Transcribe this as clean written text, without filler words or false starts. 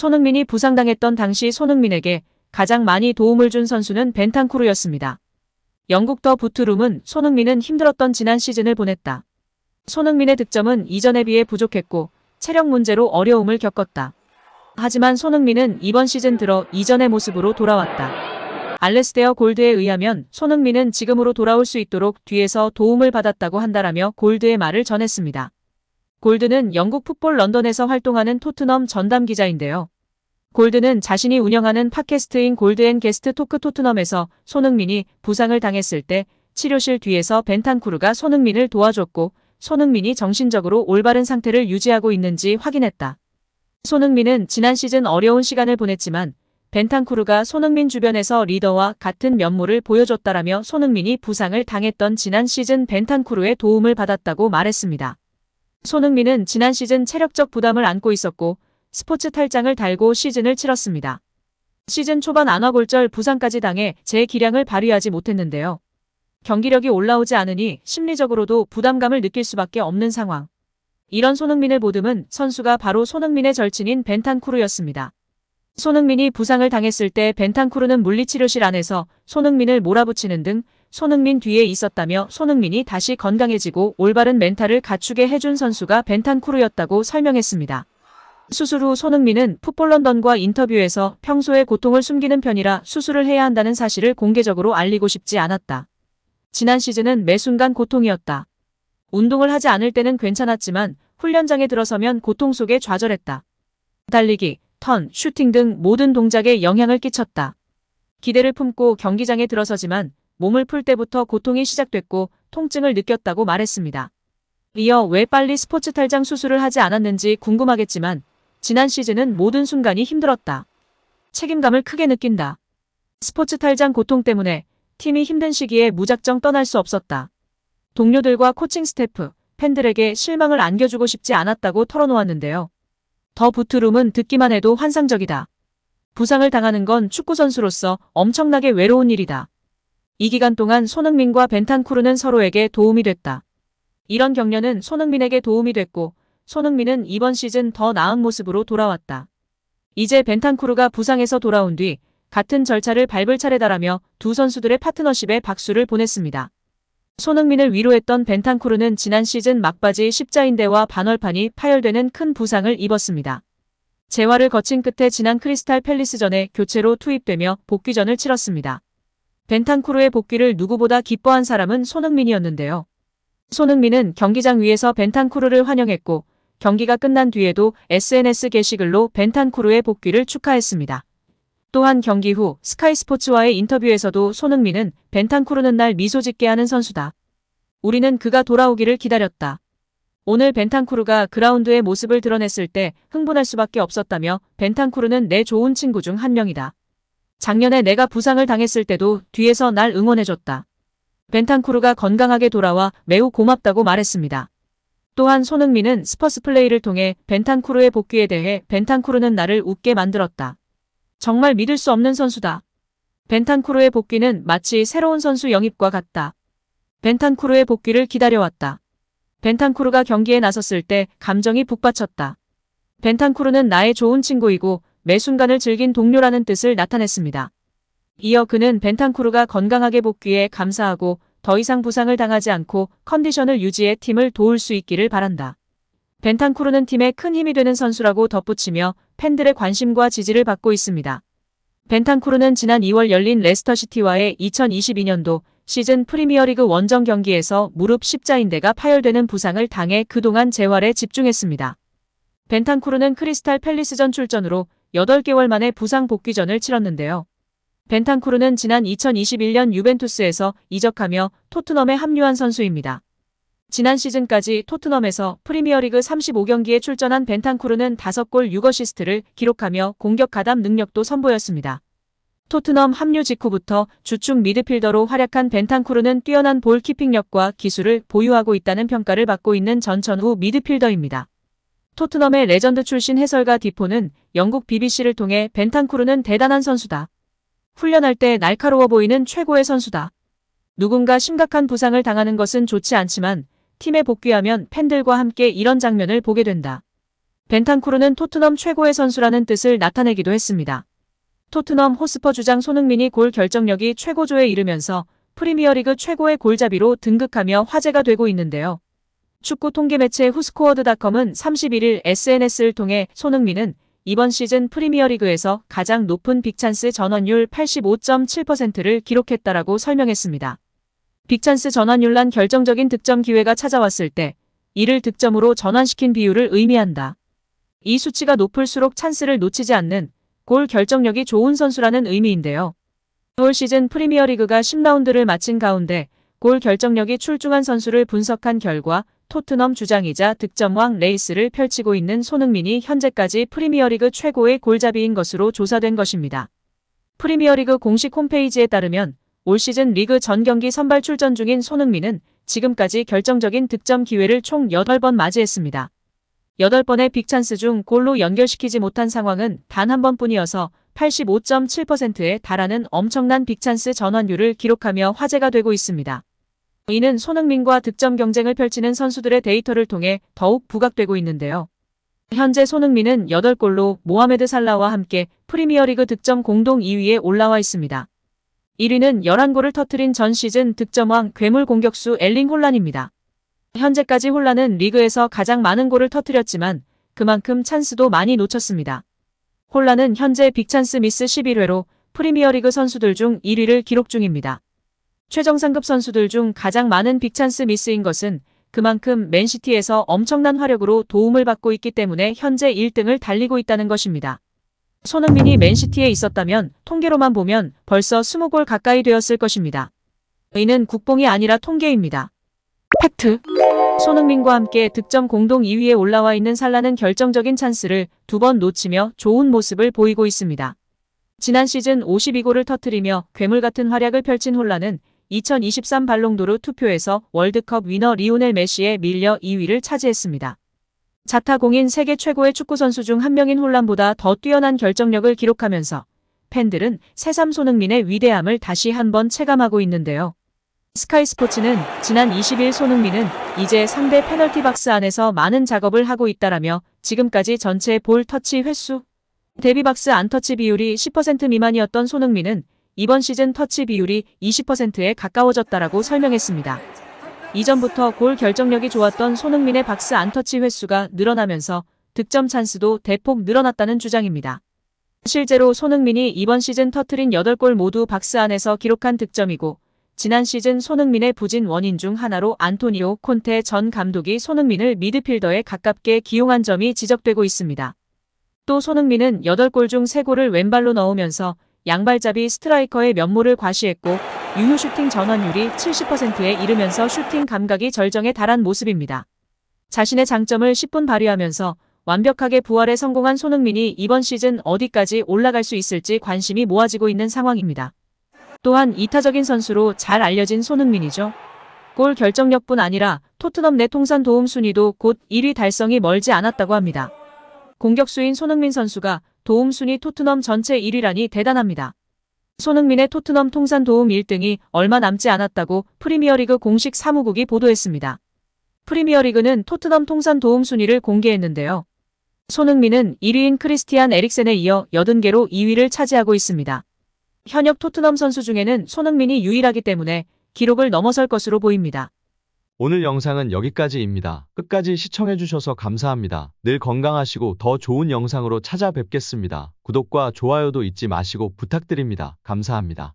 손흥민이 부상당했던 당시 손흥민에게 가장 많이 도움을 준 선수는 벤탄쿠르였습니다. 영국 더 부트룸은 손흥민은 힘들었던 지난 시즌을 보냈다. 손흥민의 득점은 이전에 비해 부족했고 체력 문제로 어려움을 겪었다. 하지만 손흥민은 이번 시즌 들어 이전의 모습으로 돌아왔다. 알레스테어 골드에 의하면 손흥민은 지금으로 돌아올 수 있도록 뒤에서 도움을 받았다고 한다라며 골드의 말을 전했습니다. 골드는 영국 풋볼 런던에서 활동하는 토트넘 전담 기자인데요. 골드는 자신이 운영하는 팟캐스트인 골드앤게스트 토크 토트넘에서 손흥민이 부상을 당했을 때 치료실 뒤에서 벤탄쿠르가 손흥민을 도와줬고 손흥민이 정신적으로 올바른 상태를 유지하고 있는지 확인했다. 손흥민은 지난 시즌 어려운 시간을 보냈지만 벤탄쿠르가 손흥민 주변에서 리더와 같은 면모를 보여줬다라며 손흥민이 부상을 당했던 지난 시즌 벤탄쿠르의 도움을 받았다고 말했습니다. 손흥민은 지난 시즌 체력적 부담을 안고 있었고 스포츠 탈장을 달고 시즌을 치렀습니다. 시즌 초반 안와골절 부상까지 당해 제 기량을 발휘하지 못했는데요. 경기력이 올라오지 않으니 심리적으로도 부담감을 느낄 수밖에 없는 상황. 이런 손흥민을 보듬은 선수가 바로 손흥민의 절친인 벤탄쿠르였습니다. 손흥민이 부상을 당했을 때 벤탄쿠르는 물리치료실 안에서 손흥민을 몰아붙이는 등 손흥민 뒤에 있었다며 손흥민이 다시 건강해지고 올바른 멘탈을 갖추게 해준 선수가 벤탄쿠르였다고 설명했습니다. 수술 후 손흥민은 풋볼 런던과 인터뷰에서 평소에 고통을 숨기는 편이라 수술을 해야 한다는 사실을 공개적으로 알리고 싶지 않았다. 지난 시즌은 매 순간 고통이었다. 운동을 하지 않을 때는 괜찮았지만 훈련장에 들어서면 고통 속에 좌절했다. 달리기, 턴, 슈팅 등 모든 동작에 영향을 끼쳤다. 기대를 품고 경기장에 들어서지만 몸을 풀 때부터 고통이 시작됐고 통증을 느꼈다고 말했습니다. 이어 왜 빨리 스포츠 탈장 수술을 하지 않았는지 궁금하겠지만 지난 시즌은 모든 순간이 힘들었다. 책임감을 크게 느낀다. 스포츠 탈장 고통 때문에 팀이 힘든 시기에 무작정 떠날 수 없었다. 동료들과 코칭 스태프, 팬들에게 실망을 안겨주고 싶지 않았다고 털어놓았는데요. 더 부트룸은 듣기만 해도 환상적이다. 부상을 당하는 건 축구선수로서 엄청나게 외로운 일이다. 이 기간 동안 손흥민과 벤탄쿠르는 서로에게 도움이 됐다. 이런 격려는 손흥민에게 도움이 됐고 손흥민은 이번 시즌 더 나은 모습으로 돌아왔다. 이제 벤탄쿠르가 부상에서 돌아온 뒤 같은 절차를 밟을 차례다라며 두 선수들의 파트너십에 박수를 보냈습니다. 손흥민을 위로했던 벤탄쿠르는 지난 시즌 막바지 십자인대와 반월판이 파열되는 큰 부상을 입었습니다. 재활을 거친 끝에 지난 크리스탈 팰리스전에 교체로 투입되며 복귀전을 치렀습니다. 벤탄쿠르의 복귀를 누구보다 기뻐한 사람은 손흥민이었는데요. 손흥민은 경기장 위에서 벤탄쿠르를 환영했고 경기가 끝난 뒤에도 SNS 게시글로 벤탄쿠르의 복귀를 축하했습니다. 또한 경기 후 스카이 스포츠와의 인터뷰에서도 손흥민은 벤탄쿠르는 날 미소 짓게 하는 선수다. 우리는 그가 돌아오기를 기다렸다. 오늘 벤탄쿠르가 그라운드의 모습을 드러냈을 때 흥분할 수밖에 없었다며 벤탄쿠르는 내 좋은 친구 중 한 명이다. 작년에 내가 부상을 당했을 때도 뒤에서 날 응원해줬다. 벤탄쿠르가 건강하게 돌아와 매우 고맙다고 말했습니다. 또한 손흥민은 스퍼스 플레이를 통해 벤탄쿠르의 복귀에 대해 벤탄쿠르는 나를 웃게 만들었다. 정말 믿을 수 없는 선수다. 벤탄쿠르의 복귀는 마치 새로운 선수 영입과 같다. 벤탄쿠르의 복귀를 기다려왔다. 벤탄쿠르가 경기에 나섰을 때 감정이 북받쳤다. 벤탄쿠르는 나의 좋은 친구이고 매 순간을 즐긴 동료라는 뜻을 나타냈습니다. 이어 그는 벤탄쿠르가 건강하게 복귀해 감사하고 더 이상 부상을 당하지 않고 컨디션을 유지해 팀을 도울 수 있기를 바란다. 벤탄쿠르는 팀에 큰 힘이 되는 선수라고 덧붙이며 팬들의 관심과 지지를 받고 있습니다. 벤탄쿠르는 지난 2월 열린 레스터시티와의 2022년도 시즌 프리미어리그 원정 경기에서 무릎 십자인대가 파열되는 부상을 당해 그동안 재활에 집중했습니다. 벤탄쿠르는 크리스탈 팰리스전 출전으로 8개월 만에 부상 복귀전을 치렀는데요. 벤탄쿠르는 지난 2021년 유벤투스에서 이적하며 토트넘에 합류한 선수입니다. 지난 시즌까지 토트넘에서 프리미어리그 35경기에 출전한 벤탄쿠르는 5골 6어시스트를 기록하며 공격 가담 능력도 선보였습니다. 토트넘 합류 직후부터 주축 미드필더로 활약한 벤탄쿠르는 뛰어난 볼 키핑력과 기술을 보유하고 있다는 평가를 받고 있는 전천후 미드필더입니다. 토트넘의 레전드 출신 해설가 디포는 영국 BBC를 통해 벤탄쿠르는 대단한 선수다. 훈련할 때 날카로워 보이는 최고의 선수다. 누군가 심각한 부상을 당하는 것은 좋지 않지만 팀에 복귀하면 팬들과 함께 이런 장면을 보게 된다. 벤탄쿠르는 토트넘 최고의 선수라는 뜻을 나타내기도 했습니다. 토트넘 호스퍼 주장 손흥민이 골 결정력이 최고조에 이르면서 프리미어리그 최고의 골잡이로 등극하며 화제가 되고 있는데요. 축구 통계 매체 후스코어드닷컴은 31일 SNS를 통해 손흥민은 이번 시즌 프리미어리그에서 가장 높은 빅찬스 전환율 85.7%를 기록했다라고 설명했습니다. 빅찬스 전환율란 결정적인 득점 기회가 찾아왔을 때 이를 득점으로 전환시킨 비율을 의미한다. 이 수치가 높을수록 찬스를 놓치지 않는 골 결정력이 좋은 선수라는 의미인데요. 올 시즌 프리미어리그가 10라운드를 마친 가운데 골 결정력이 출중한 선수를 분석한 결과 토트넘 주장이자 득점왕 레이스를 펼치고 있는 손흥민이 현재까지 프리미어리그 최고의 골잡이인 것으로 조사된 것입니다. 프리미어리그 공식 홈페이지에 따르면 올 시즌 리그 전 경기 선발 출전 중인 손흥민은 지금까지 결정적인 득점 기회를 총 8번 맞이했습니다. 8번의 빅찬스 중 골로 연결시키지 못한 상황은 단 한 번뿐이어서 85.7%에 달하는 엄청난 빅찬스 전환율을 기록하며 화제가 되고 있습니다. 이는 손흥민과 득점 경쟁을 펼치는 선수들의 데이터를 통해 더욱 부각되고 있는데요. 현재 손흥민은 8골로 모하메드 살라와 함께 프리미어리그 득점 공동 2위에 올라와 있습니다. 1위는 11골을 터뜨린 전 시즌 득점왕 괴물 공격수 엘링 홀란입니다. 현재까지 홀란은 리그에서 가장 많은 골을 터뜨렸지만 그만큼 찬스도 많이 놓쳤습니다. 홀란은 현재 빅찬스 미스 11회로 프리미어리그 선수들 중 1위를 기록 중입니다. 최정상급 선수들 중 가장 많은 빅찬스 미스인 것은 그만큼 맨시티에서 엄청난 화력으로 도움을 받고 있기 때문에 현재 1등을 달리고 있다는 것입니다. 손흥민이 맨시티에 있었다면 통계로만 보면 벌써 20골 가까이 되었을 것입니다. 이는 국뽕이 아니라 통계입니다. 팩트. 손흥민과 함께 득점 공동 2위에 올라와 있는 살라는 결정적인 찬스를 2번 놓치며 좋은 모습을 보이고 있습니다. 지난 시즌 52골을 터뜨리며 괴물 같은 활약을 펼친 홀란은 2023 발롱도르 투표에서 월드컵 위너 리오넬 메시에 밀려 2위를 차지했습니다. 자타공인 세계 최고의 축구선수 중 한 명인 홀란보다 더 뛰어난 결정력을 기록하면서 팬들은 새삼 손흥민의 위대함을 다시 한번 체감하고 있는데요. 스카이 스포츠는 지난 20일 손흥민은 이제 상대 페널티 박스 안에서 많은 작업을 하고 있다라며 지금까지 전체 볼 터치 횟수, 데뷔 박스 안 터치 비율이 10% 미만이었던 손흥민은 이번 시즌 터치 비율이 20%에 가까워졌다라고 설명했습니다. 이전부터 골 결정력이 좋았던 손흥민의 박스 안 터치 횟수가 늘어나면서 득점 찬스도 대폭 늘어났다는 주장입니다. 실제로 손흥민이 이번 시즌 터뜨린 8골 모두 박스 안에서 기록한 득점이고 지난 시즌 손흥민의 부진 원인 중 하나로 안토니오 콘테 전 감독이 손흥민을 미드필더에 가깝게 기용한 점이 지적되고 있습니다. 또 손흥민은 8골 중 3골을 왼발로 넣으면서 양발잡이 스트라이커의 면모를 과시했고 유효 슈팅 전환율이 70%에 이르면서 슈팅 감각이 절정에 달한 모습입니다. 자신의 장점을 10분 발휘하면서 완벽하게 부활에 성공한 손흥민이 이번 시즌 어디까지 올라갈 수 있을지 관심이 모아지고 있는 상황입니다. 또한 이타적인 선수로 잘 알려진 손흥민이죠. 골 결정력뿐 아니라 토트넘 내 통산 도움 순위도 곧 1위 달성이 멀지 않았다고 합니다. 공격수인 손흥민 선수가 도움 순위 토트넘 전체 1위라니 대단합니다. 손흥민의 토트넘 통산 도움 1등이 얼마 남지 않았다고 프리미어리그 공식 사무국이 보도했습니다. 프리미어리그는 토트넘 통산 도움 순위를 공개했는데요. 손흥민은 1위인 크리스티안 에릭센에 이어 80개로 2위를 차지하고 있습니다. 현역 토트넘 선수 중에는 손흥민이 유일하기 때문에 기록을 넘어설 것으로 보입니다. 오늘 영상은 여기까지입니다. 끝까지 시청해주셔서 감사합니다. 늘 건강하시고 더 좋은 영상으로 찾아뵙겠습니다. 구독과 좋아요도 잊지 마시고 부탁드립니다. 감사합니다.